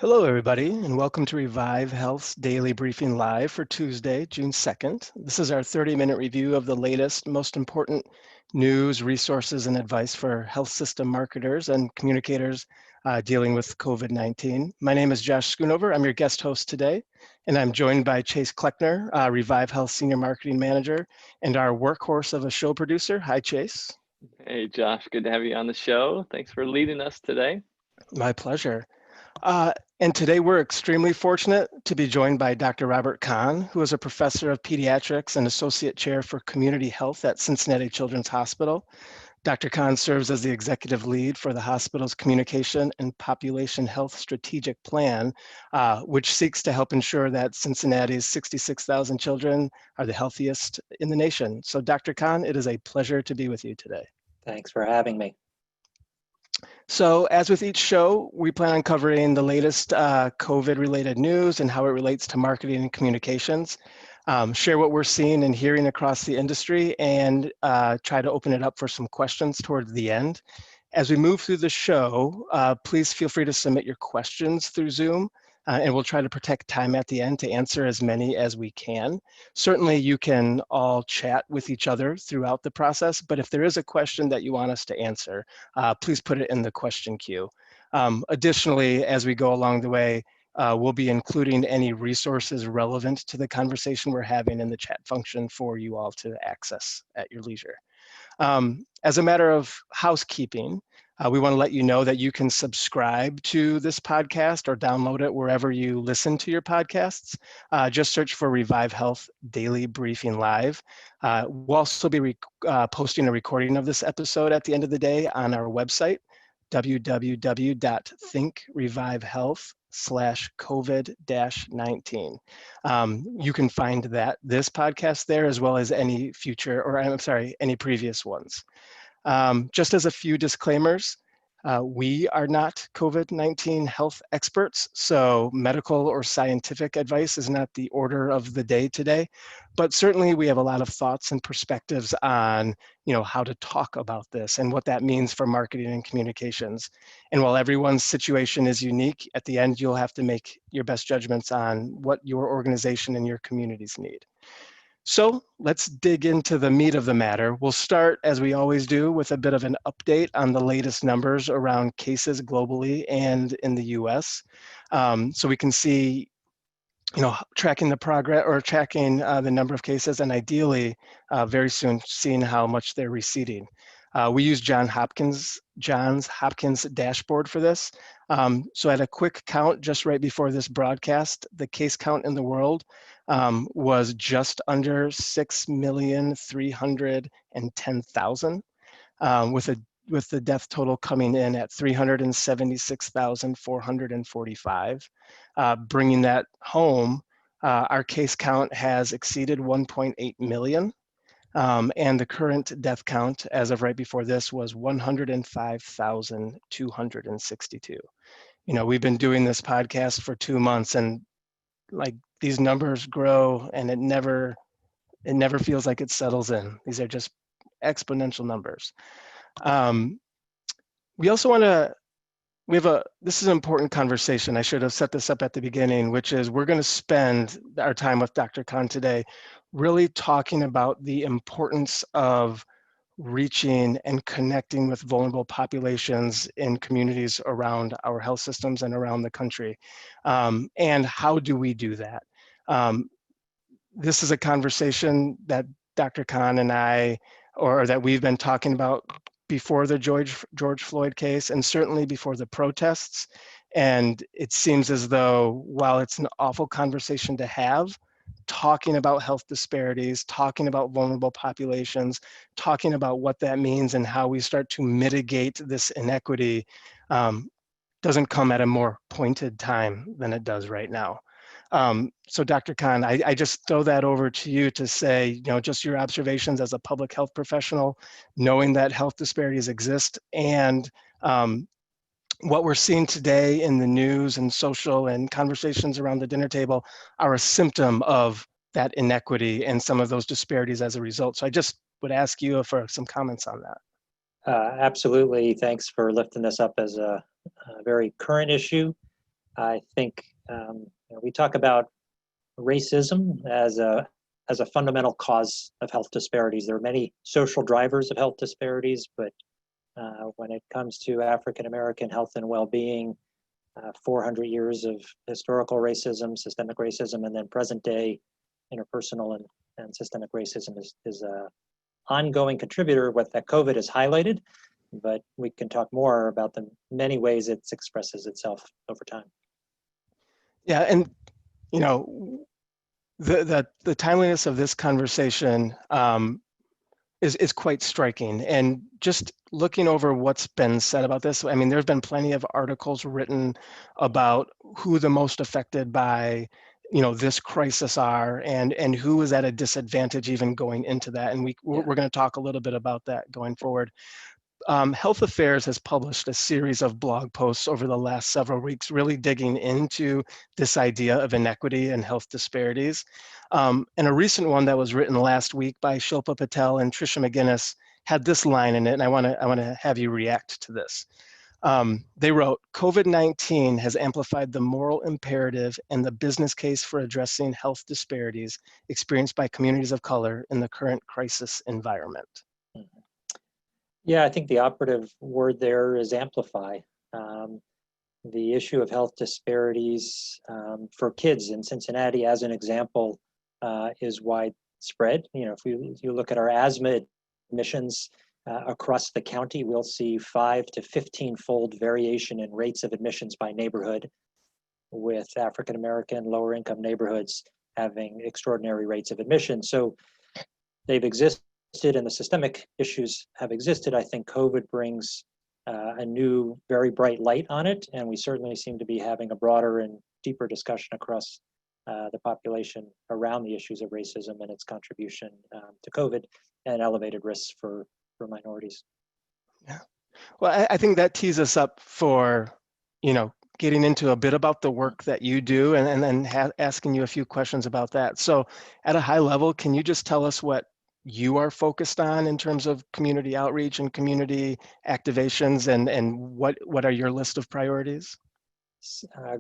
Hello, everybody, and welcome to Revive Health's Daily Briefing Live for Tuesday, June 2nd. This is our 30-minute review of the latest, most important news, resources, and advice for health system marketers and communicators dealing with COVID-19. My name is Josh Schoonover. I'm your guest host today, and I'm joined by Chase Kleckner, Revive Health Senior Marketing Manager, and our workhorse of a show producer. Hi, Chase. Hey, Josh, good to have you on the show. Thanks for leading us today. My pleasure. And today we're extremely fortunate to be joined by Dr. Robert Kahn, who is a professor of pediatrics and associate chair for community health at Cincinnati Children's Hospital. Dr. Kahn serves as the executive lead for the hospital's communication and population health strategic plan, which seeks to help ensure that Cincinnati's 66,000 children are the healthiest in the nation. So Dr. Kahn, it is a pleasure to be with you today. Thanks for having me. So as with each show, we plan on covering the latest COVID-related news and how it relates to marketing and communications, share what we're seeing and hearing across the industry, and try to open it up for some questions towards the end. As we move through the show, please feel free to submit your questions through Zoom, and we'll try to protect time at the end to answer as many as we can. Certainly, you can all chat with each other throughout the process, but if there is a question that you want us to answer, please put it in the question queue. Additionally, as we go along the way, we'll be including any resources relevant to the conversation we're having in the chat function for you all to access at your leisure. As a matter of housekeeping, we want to let you know that you can subscribe to this podcast or download it wherever you listen to your podcasts. Just search for Revive Health Daily Briefing Live. We'll also be posting a recording of this episode at the end of the day on our website, www.thinkrevivehealth.com/COVID-19. You can find this podcast there as well as any future, or I'm sorry, any previous ones. Just as a few disclaimers, we are not COVID-19 health experts, so medical or scientific advice is not the order of the day today, but certainly we have a lot of thoughts and perspectives on how to talk about this and what that means for marketing and communications. And while everyone's situation is unique, at the end you'll have to make your best judgments on what your organization and your communities need. So let's dig into the meat of the matter. We'll start, as we always do, with a bit of an update on the latest numbers around cases globally and in the US. So we can see, tracking the progress or tracking the number of cases, and ideally very soon seeing how much they're receding. We use Johns Hopkins dashboard for this. So at a quick count just right before this broadcast, the case count in the world was just under 6,310,000, with the death total coming in at 376,445. Bringing that home, our case count has exceeded 1.8 million. And the current death count as of right before this was 105,262. We've been doing this podcast for 2 months, and like these numbers grow, and it never feels like it settles in. These are just exponential numbers. We also want to, this is an important conversation. I should have set this up at the beginning, which is we're going to spend our time with Dr. Kahn today really talking about the importance of reaching and connecting with vulnerable populations in communities around our health systems and around the country. And how do we do that? This is a conversation that Dr. Kahn and I, or that we've been talking about before the George Floyd case, and certainly before the protests. And it seems as though, while it's an awful conversation to have, talking about health disparities, talking about vulnerable populations, talking about what that means and how we start to mitigate this inequity doesn't come at a more pointed time than it does right now. So Dr. Kahn, I just throw that over to you to say, just your observations as a public health professional, knowing that health disparities exist, and what we're seeing today in the news and social and conversations around the dinner table are a symptom of that inequity and some of those disparities as a result. So I just would ask you for some comments on that. Absolutely. Thanks for lifting this up as a very current issue. I think we talk about racism as a fundamental cause of health disparities. There are many social drivers of health disparities, but when it comes to African American health and well-being, 400 years of historical racism, systemic racism, and then present day interpersonal and systemic racism is a ongoing contributor. What that COVID has highlighted, but we can talk more about the many ways it expresses itself over time. Yeah, and you know, the timeliness of this conversation is quite striking. And just looking over what's been said about this, I mean, there's been plenty of articles written about who the most affected by, this crisis are, and who is at a disadvantage even going into that. And we're going to talk a little bit about that going forward. Health Affairs has published a series of blog posts over the last several weeks, really digging into this idea of inequity and health disparities. And a recent one that was written last week by Shilpa Patel and Tricia McGinnis had this line in it, and I want to have you react to this. They wrote, "COVID-19 has amplified the moral imperative and the business case for addressing health disparities experienced by communities of color in the current crisis environment." Yeah, I think the operative word there is amplify. The issue of health disparities for kids in Cincinnati, as an example, is widespread. If you look at our asthma admissions across the county, we'll see 5 to 15-fold variation in rates of admissions by neighborhood, with African American lower income neighborhoods having extraordinary rates of admission. So they've existed and the systemic issues have existed. I think COVID brings a new, very bright light on it, and we certainly seem to be having a broader and deeper discussion across the population around the issues of racism and its contribution to COVID and elevated risks for minorities. Yeah. Well, I think that tees us up for, getting into a bit about the work that you do and then asking you a few questions about that. So at a high level, can you just tell us what you are focused on in terms of community outreach and community activations, and what are your list of priorities?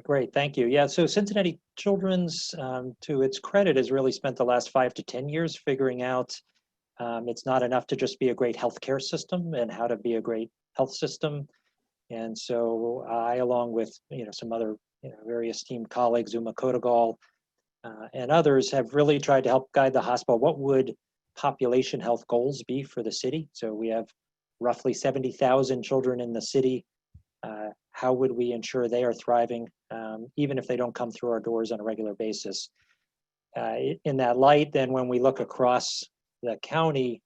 Great, thank you. Yeah, so Cincinnati Children's, to its credit, has really spent the last 5 to 10 years figuring out it's not enough to just be a great healthcare system and how to be a great health system. And so I, along with some other very esteemed colleagues, Uma Kodagal and others, have really tried to help guide the hospital. What would population health goals be for the city? So we have roughly 70,000 children in the city. How would we ensure they are thriving, even if they don't come through our doors on a regular basis? In that light, then when we look across the county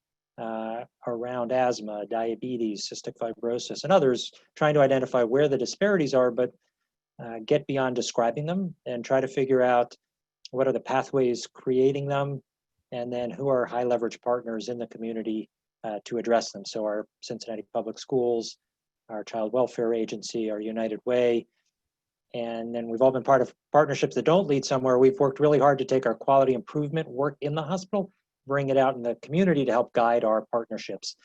around asthma, diabetes, cystic fibrosis, and others, trying to identify where the disparities are, but get beyond describing them and try to figure out what are the pathways creating them, and then who are high leverage partners in the community to address them. So our Cincinnati Public Schools, our Child Welfare Agency, our United Way, and then we've all been part of partnerships that don't lead somewhere. We've worked really hard to take our quality improvement work in the hospital, bring it out in the community to help guide our partnerships.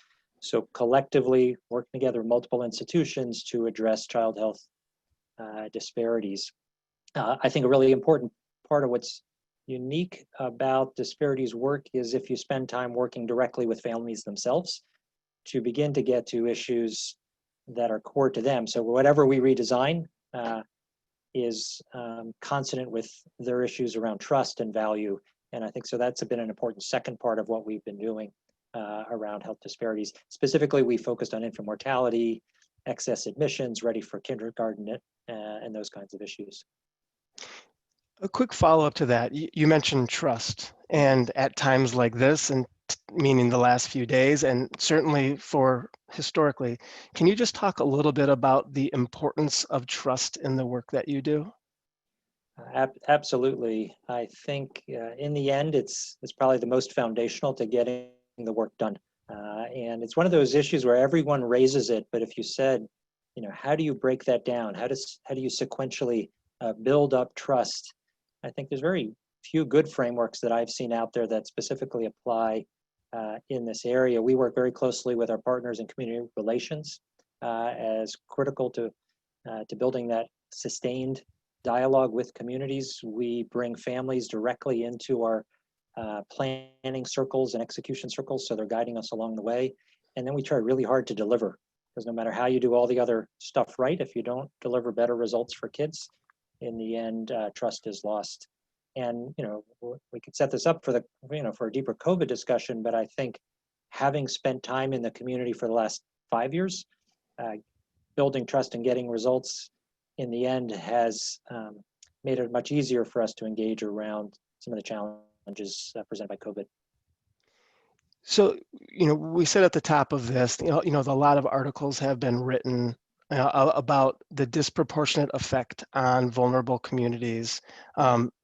So collectively working together with multiple institutions to address child health disparities. I think a really important part of what's unique about Disparities work is if you spend time working directly with families themselves to begin to get to issues that are core to them. So whatever we redesign is consonant with their issues around trust and value. And I think so that's been an important second part of what we've been doing around health disparities. Specifically, we focused on infant mortality, excess admissions, ready for kindergarten, and those kinds of issues. A quick follow-up to that, you mentioned trust, and at times like this, and meaning the last few days, and certainly for historically, can you just talk a little bit about the importance of trust in the work that you do? Absolutely. I think in the end, it's probably the most foundational to getting the work done. And it's one of those issues where everyone raises it, but if you said, how do you break that down? How do you sequentially build up trust? I think there's very few good frameworks that I've seen out there that specifically apply in this area. We work very closely with our partners in community relations as critical to building that sustained dialogue with communities. We bring families directly into our planning circles and execution circles, so they're guiding us along the way. And then we try really hard to deliver, because no matter how you do all the other stuff right, if you don't deliver better results for kids, in the end, trust is lost. And we could set this up for for a deeper COVID discussion, but I think having spent time in the community for the last 5 years, building trust and getting results in the end has made it much easier for us to engage around some of the challenges presented by COVID. So, we said at the top of this, a lot of articles have been written about the disproportionate effect on vulnerable communities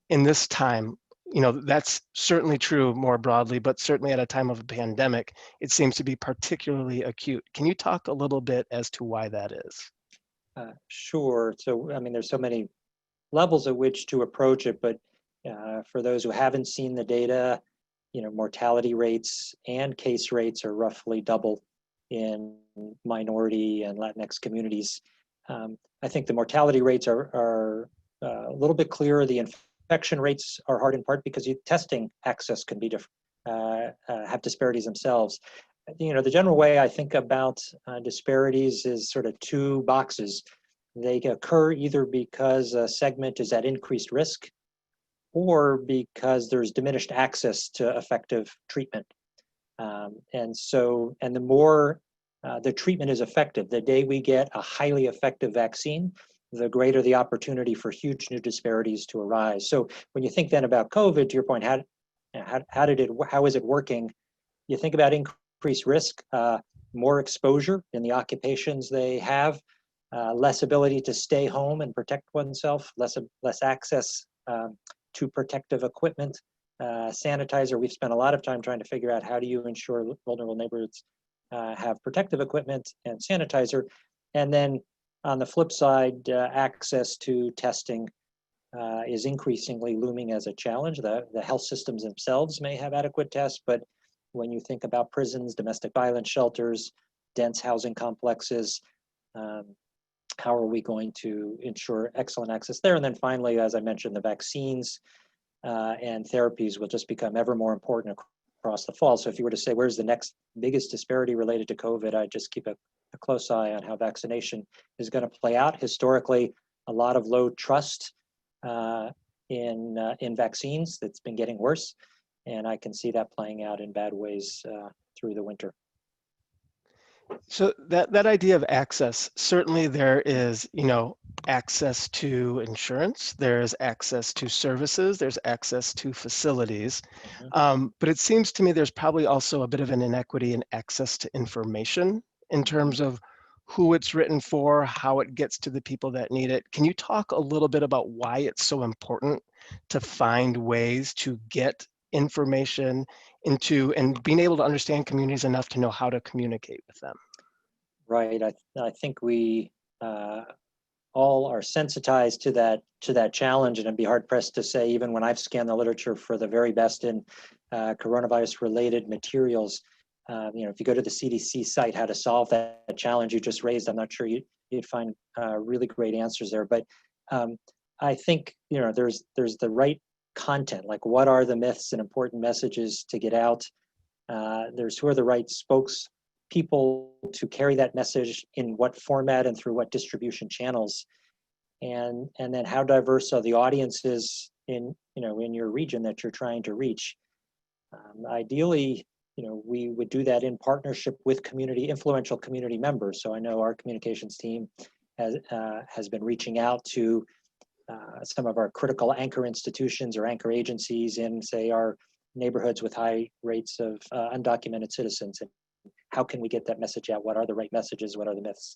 in this time. That's certainly true more broadly, but certainly at a time of a pandemic, it seems to be particularly acute. Can you talk a little bit as to why that is? Sure. So, there's so many levels at which to approach it, but for those who haven't seen the data, mortality rates and case rates are roughly double in minority and Latinx communities. I think the mortality rates are a little bit clearer. The infection rates are hard in part because testing access can be have disparities themselves. The general way I think about disparities is sort of two boxes. They occur either because a segment is at increased risk or because there's diminished access to effective treatment. And the more the treatment is effective, the day we get a highly effective vaccine, the greater the opportunity for huge new disparities to arise. So when you think then about COVID, to your point, how is it working? You think about increased risk, more exposure in the occupations they have, less ability to stay home and protect oneself, less access to protective equipment, sanitizer. We've spent a lot of time trying to figure out how do you ensure vulnerable neighborhoods have protective equipment and sanitizer. And then on the flip side, access to testing is increasingly looming as a challenge. The health systems themselves may have adequate tests, but when you think about prisons, domestic violence shelters, dense housing complexes, how are we going to ensure excellent access there? And then finally, as I mentioned, the vaccines and therapies will just become ever more important across the fall. So if you were to say, where's the next biggest disparity related to COVID, I just keep a close eye on how vaccination is going to play out. Historically, a lot of low trust in vaccines that's been getting worse. And I can see that playing out in bad ways through the winter. So that idea of access, certainly there is, access to insurance, there's access to services, there's access to facilities. But it seems to me there's probably also a bit of an inequity in access to information in terms of who it's written for, how it gets to the people that need it. Can you talk a little bit about why it's so important to find ways to get information into and being able to understand communities enough to know how to communicate with them? Right. I think we all are sensitized to that challenge, and I'd be hard pressed to say, even when I've scanned the literature for the very best in coronavirus related materials, if you go to the CDC site, how to solve that challenge you just raised, I'm not sure you'd find really great answers there. But I think there's the right content, like what are the myths and important messages to get out. There's who are the right spokespeople to carry that message in what format and through what distribution channels, and then how diverse are the audiences in your region that you're trying to reach. Ideally, we would do that in partnership with influential community members. So I know our communications team has been reaching out to some of our critical anchor institutions or anchor agencies in, say, our neighborhoods with high rates of undocumented citizens. And how can we get that message out? What are the right messages? What are the myths?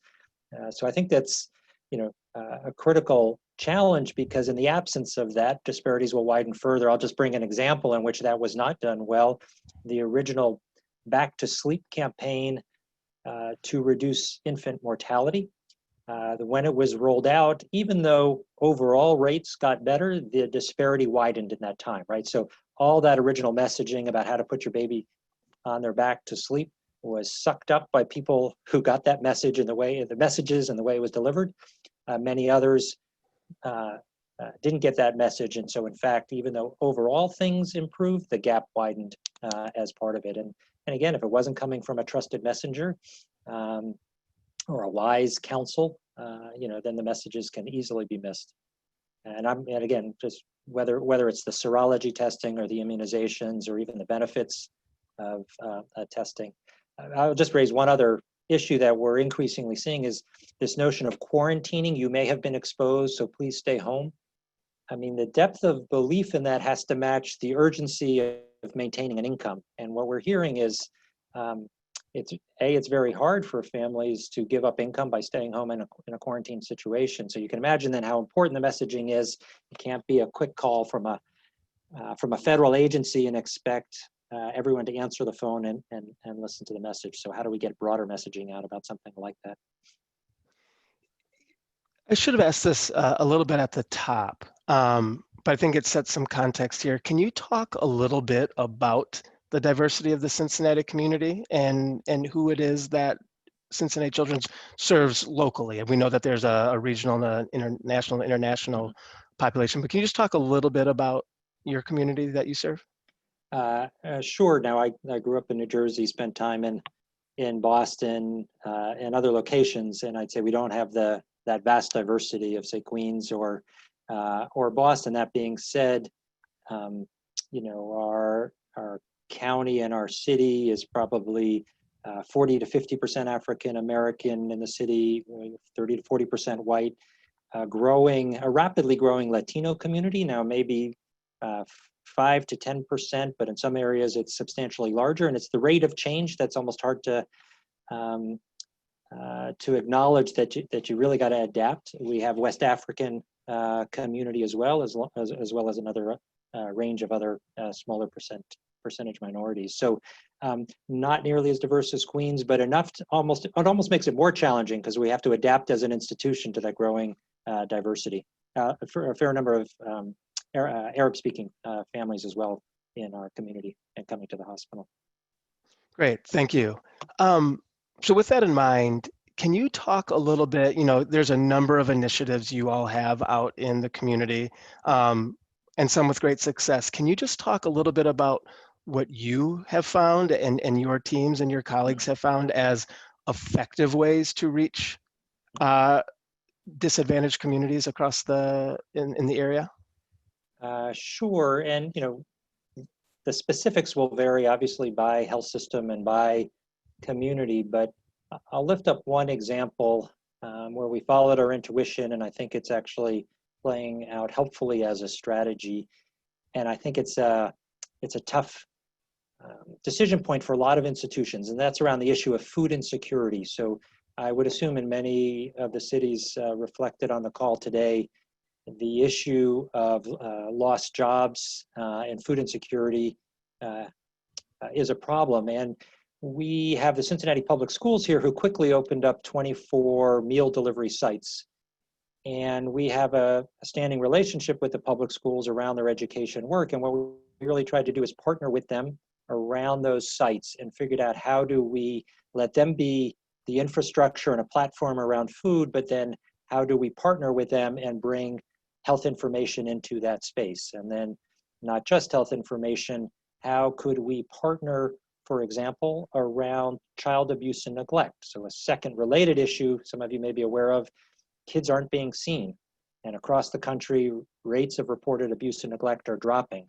So I think that's a critical challenge, because in the absence of that, disparities will widen further. I'll just bring an example in which that was not done well. The original Back to Sleep campaign to reduce infant mortality, when it was rolled out, even though overall rates got better, the disparity widened in that time, right? So all that original messaging about how to put your baby on their back to sleep was sucked up by people who got that message in the messages and the way it was delivered. Many others didn't get that message. And so in fact, even though overall things improved, the gap widened as part of it. And again, if it wasn't coming from a trusted messenger or a wise counsel, then the messages can easily be missed. And again, just whether it's the serology testing or the immunizations or even the benefits of testing. I'll just raise one other issue that we're increasingly seeing is this notion of quarantining. You may have been exposed, so please stay home. I mean, the depth of belief in that has to match the urgency of maintaining an income. And what we're hearing is it's very hard for families to give up income by staying home in a quarantine situation. So you can imagine then how important the messaging is. It can't be a quick call from a federal agency and expect everyone to answer the phone and listen to the message. So how do we get broader messaging out about something like that? I should have asked this a little bit at the top, but I think it sets some context here. Can you talk a little bit about the diversity of the Cincinnati community and who it is that Cincinnati Children's serves locally? And we know that there's a regional and international population, but can you just talk a little bit about your community that you serve? Sure. Now, I grew up in New Jersey, spent time in Boston and other locations, and I'd say we don't have that vast diversity of, say, Queens or Boston. That being said, our county and our city is probably 40 to 50% African American in the city, 30 to 40% white, a rapidly growing Latino community. Now maybe 5 to 10%, but in some areas it's substantially larger, and it's the rate of change that's almost hard to acknowledge that you really got to adapt. We have West African community as well as another range of other smaller percentage minorities. So not nearly as diverse as Queens, but enough to it almost makes it more challenging because we have to adapt as an institution to that growing diversity. For a fair number of Arab-speaking families as well in our community and coming to the hospital. Great, thank you. So with that in mind, can you talk a little bit, there's a number of initiatives you all have out in the community, and some with great success. Can you just talk a little bit about what you have found and your teams and your colleagues have found as effective ways to reach disadvantaged communities across in the area? Sure, and the specifics will vary obviously by health system and by community, but I'll lift up one example where we followed our intuition, and I think it's actually playing out helpfully as a strategy. And I think it's a tough decision point for a lot of institutions, and that's around the issue of food insecurity. So I would assume in many of the cities reflected on the call today, the issue of lost jobs and food insecurity is a problem. And we have the Cincinnati Public Schools here who quickly opened up 24 meal delivery sites. And we have a standing relationship with the public schools around their education work. And what we really tried to do is partner with them around those sites and figured out how do we let them be the infrastructure and a platform around food, but then how do we partner with them and bring health information into that space? And then not just health information, how could we partner, for example, around child abuse and neglect? So a second related issue some of you may be aware of, kids aren't being seen. And across the country, rates of reported abuse and neglect are dropping.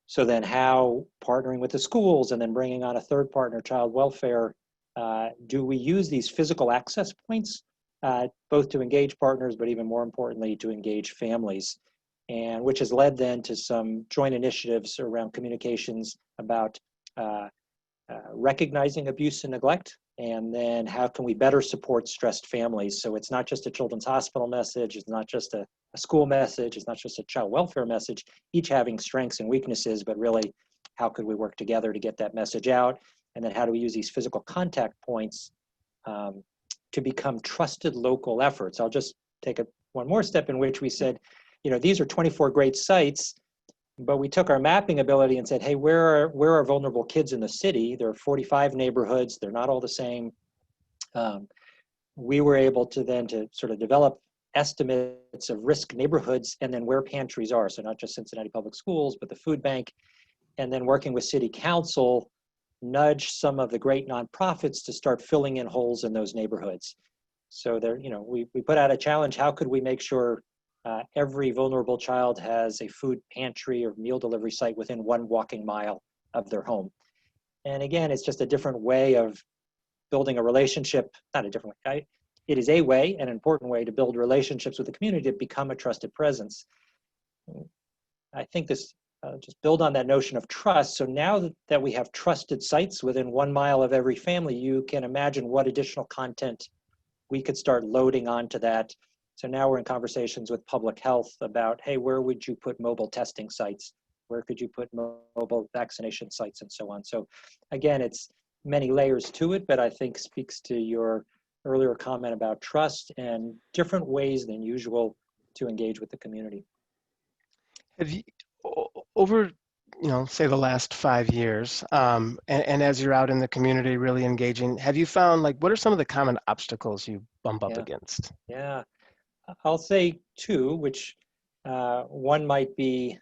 So then how, partnering with the schools and then bringing on a third partner, child welfare, do we use these physical access points both to engage partners, but even more importantly, to engage families, and which has led then to some joint initiatives around communications about recognizing abuse and neglect, and then how can we better support stressed families. So it's not just a children's hospital message, it's not just a school message, it's not just a child welfare message, each having strengths and weaknesses, but really how could we work together to get that message out, and then how do we use these physical contact points to become trusted local efforts. I'll just take one more step in which we said, these are 24 great sites, but we took our mapping ability and said, hey, where are vulnerable kids in the city? There are 45 neighborhoods, they're not all the same. We were able to then to sort of develop estimates of risk neighborhoods and then where pantries are. So not just Cincinnati Public Schools, but the food bank, and then working with city council, nudge some of the great nonprofits to start filling in holes in those neighborhoods. So there, we put out a challenge. How could we make sure every vulnerable child has a food pantry or meal delivery site within 1 walking mile of their home? And again, it's just a different way of building a relationship, not a different way. It is a way, an important way to build relationships with the community to become a trusted presence. I think this just build on that notion of trust. So now that we have trusted sites within 1 mile of every family, you can imagine what additional content we could start loading onto that. So now we're in conversations with public health about, hey, where would you put mobile testing sites? Where could you put mobile vaccination sites and so on? So again, it's many layers to it, but I think speaks to your earlier comment about trust and different ways than usual to engage with the community. Have you, over, say the last 5 years, and as you're out in the community really engaging, have you found, like, what are some of the common obstacles you bump up against? Yeah, I'll say 2, which one might be,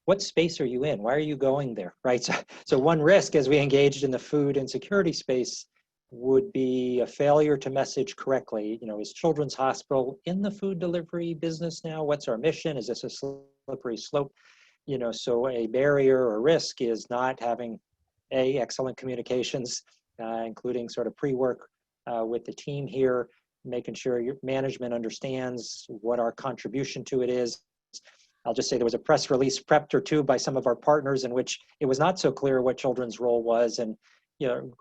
what space are you in? Why are you going there, right? So one risk as we engaged in the food and security space would be a failure to message correctly. Is Children's Hospital in the food delivery business now? What's our mission? Is this a slippery slope? So a barrier or risk is not having excellent communications, including sort of pre-work with the team here, making sure your management understands what our contribution to it is. I'll just say there was a press release prepped or 2 by some of our partners in which it was not so clear what children's role was, and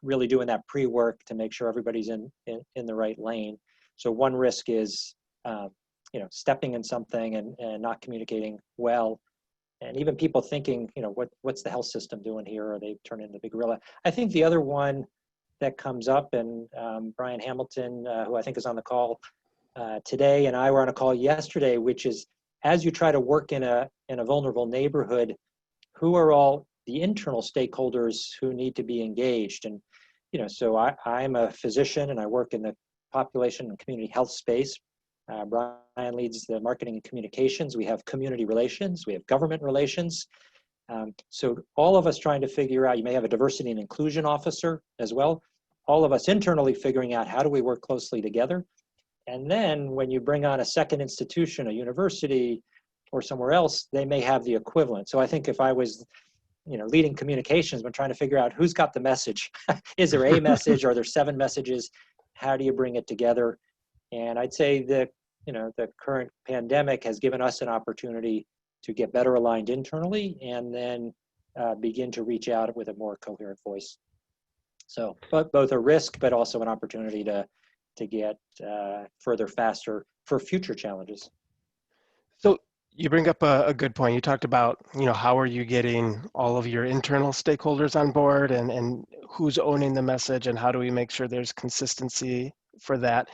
really doing that pre-work to make sure everybody's in the right lane. So one risk is stepping in something and not communicating well, and even people thinking, what's the health system doing here? Or they turn into the big gorilla. I think the other one that comes up, and Brian Hamilton, who I think is on the call today, and I were on a call yesterday, which is, as you try to work in a vulnerable neighborhood, who are all the internal stakeholders who need to be engaged? And so I'm a physician and I work in the population and community health space. Brian leads the marketing and communications. We have community relations, we have government relations. So all of us trying to figure out, you may have a diversity and inclusion officer as well. All of us internally figuring out, how do we work closely together? And then when you bring on a second institution, a university or somewhere else, they may have the equivalent. So I think if I was leading communications, but trying to figure out who's got the message. Is there a message? Are there 7 messages? How do you bring it together? And I'd say that, the current pandemic has given us an opportunity to get better aligned internally and then begin to reach out with a more coherent voice. So, but both a risk, but also an opportunity to get further faster for future challenges. So you bring up a good point. You talked about, how are you getting all of your internal stakeholders on board, and who's owning the message, and how do we make sure there's consistency for that?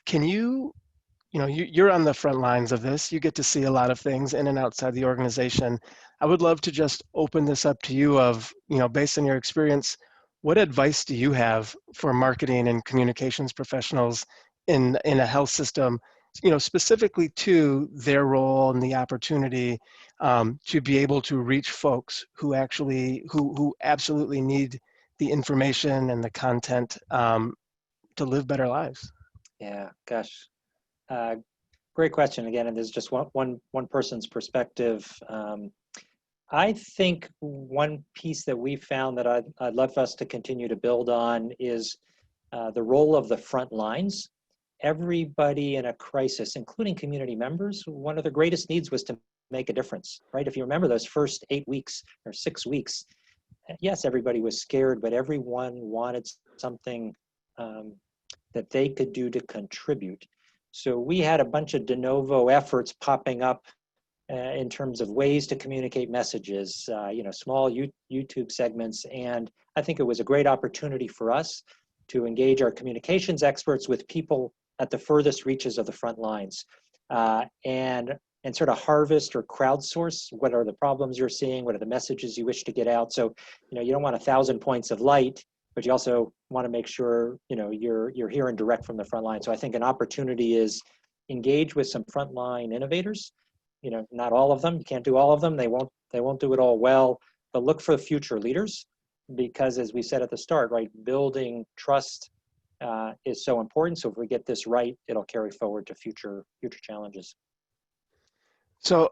Can you're on the front lines of this. You get to see a lot of things in and outside the organization. I would love to just open this up to you of, based on your experience, what advice do you have for marketing and communications professionals in a health system, specifically to their role and the opportunity to be able to reach folks who absolutely need the information and the content to live better lives? Yeah, gosh, great question again. And there's just one person's perspective. I think one piece that we found that I'd love us to continue to build on is the role of the front lines. Everybody in a crisis, including community members, one of their greatest needs was to make a difference, right? If you remember those first 8 weeks or 6 weeks, yes, everybody was scared, but everyone wanted something that they could do to contribute. So we had a bunch of de novo efforts popping up in terms of ways to communicate messages, small YouTube segments. And I think it was a great opportunity for us to engage our communications experts with people at the furthest reaches of the front lines and sort of harvest or crowdsource what are the problems you're seeing, what are the messages you wish to get out. So, you don't want 1,000 points of light, but you also want to make sure, you're hearing direct from the front line. So I think an opportunity is engage with some frontline innovators. You know, not all of them, you can't do all of them. They won't do it all well, but look for future leaders, because as we said at the start, right, building trust is so important. So if we get this right, it'll carry forward to future challenges. So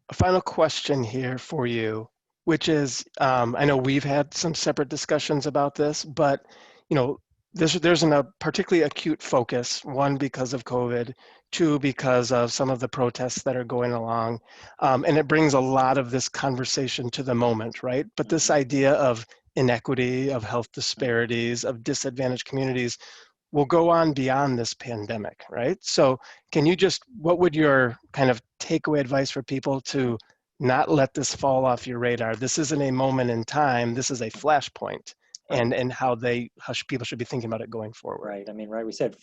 a final question here for you, which is, I know we've had some separate discussions about this, but you know, there's a particularly acute focus, one because of COVID, two because of some of the protests that are going along, and it brings a lot of this conversation to the moment, right? But this idea of inequity, of health disparities, of disadvantaged communities will go on beyond this pandemic, right? So can you just, what would your kind of takeaway advice for people to not let this fall off your radar? This isn't a moment in time, this is a flashpoint, and how people should be thinking about it going forward. Right, I mean, right, we said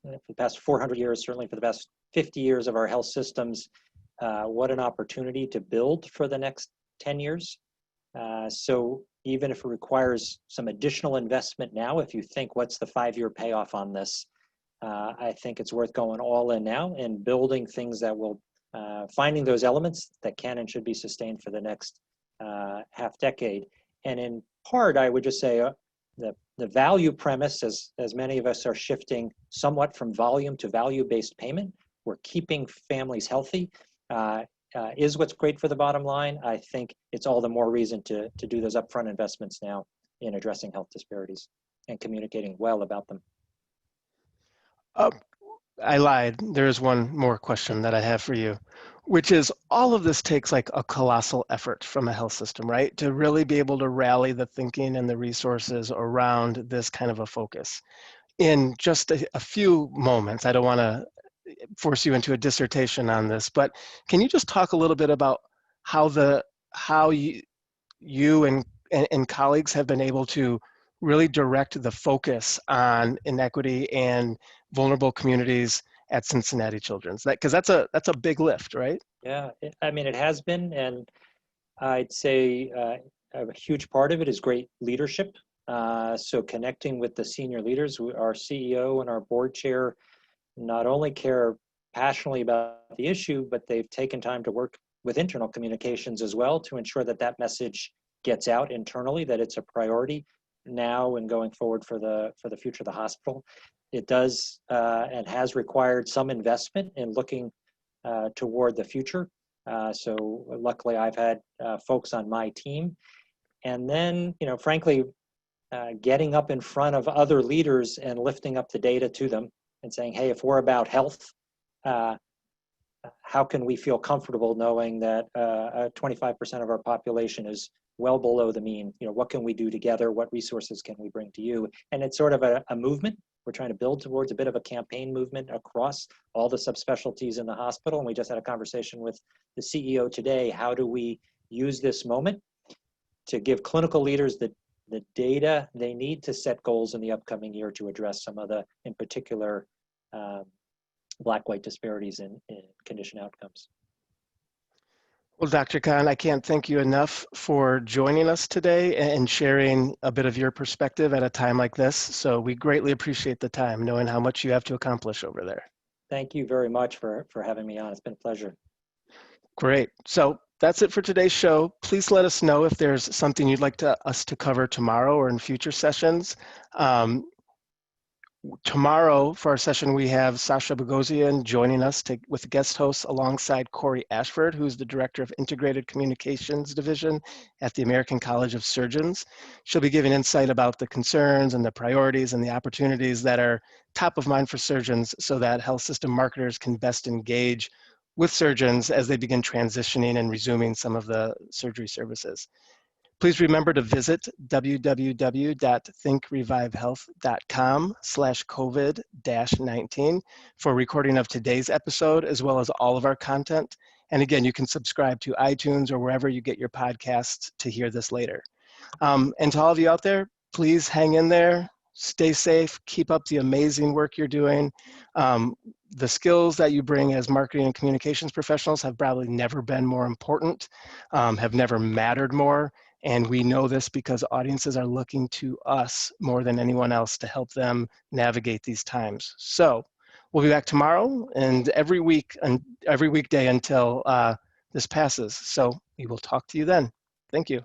for the past 400 years, certainly for the past 50 years of our health systems, what an opportunity to build for the next 10 years. So even if it requires some additional investment now, if you think what's the 5-year payoff on this, I think it's worth going all in now and building things that will, finding those elements that can and should be sustained for the next half decade. And in part, I would just say the value premise, as many of us are shifting somewhat from volume to value-based payment, we're keeping families healthy, is what's great for the bottom line. I think it's all the more reason to do those upfront investments now in addressing health disparities and communicating well about them. I lied. There is one more question that I have for you, which is all of this takes like a colossal effort from a health system, right? To really be able to rally the thinking and the resources around this kind of a focus. In just a few moments, I don't want to force you into a dissertation on this, but can you just talk a little bit about how you and colleagues have been able to really direct the focus on inequity and vulnerable communities at Cincinnati Children's? Because that's a big lift, right? Yeah, I mean, it has been, and I'd say a huge part of it is great leadership. So connecting with the senior leaders, our CEO and our board chair not only care passionately about the issue, but they've taken time to work with internal communications as well to ensure that that message gets out internally, that it's a priority now and going forward for the future of the hospital. It does and has required some investment in looking toward the future. So luckily I've had folks on my team. And then, you know, frankly, getting up in front of other leaders and lifting up the data to them and saying, hey, if we're about health, how can we feel comfortable knowing that 25% of our population is well below the mean? You know, what can we do together? What resources can we bring to you? And it's sort of a movement. We're trying to build towards a bit of a campaign movement across all the subspecialties in the hospital. And we just had a conversation with the CEO today. How do we use this moment to give clinical leaders the data they need to set goals in the upcoming year to address some of the, in particular, black-white disparities in condition outcomes. Well, Dr. Kahn, I can't thank you enough for joining us today and sharing a bit of your perspective at a time like this. So we greatly appreciate the time, knowing how much you have to accomplish over there. Thank you very much for having me on. It's been a pleasure. Great. So that's it for today's show. Please let us know if there's something you'd like us to cover tomorrow or in future sessions. Tomorrow for our session, we have Sasha Bogosian joining us with guest hosts alongside Corey Ashford, who's the Director of Integrated Communications Division at the American College of Surgeons. She'll be giving insight about the concerns and the priorities and the opportunities that are top of mind for surgeons so that health system marketers can best engage with surgeons as they begin transitioning and resuming some of the surgery services. Please remember to visit www.thinkrevivehealth.com/COVID-19 for a recording of today's episode, as well as all of our content. And again, you can subscribe to iTunes or wherever you get your podcasts to hear this later. And to all of you out there, please hang in there, stay safe, keep up the amazing work you're doing. The skills that you bring as marketing and communications professionals have probably never been more important, have never mattered more. And we know this because audiences are looking to us more than anyone else to help them navigate these times. So We'll be back tomorrow and every week and every weekday until this passes. So we will talk to you then. Thank you.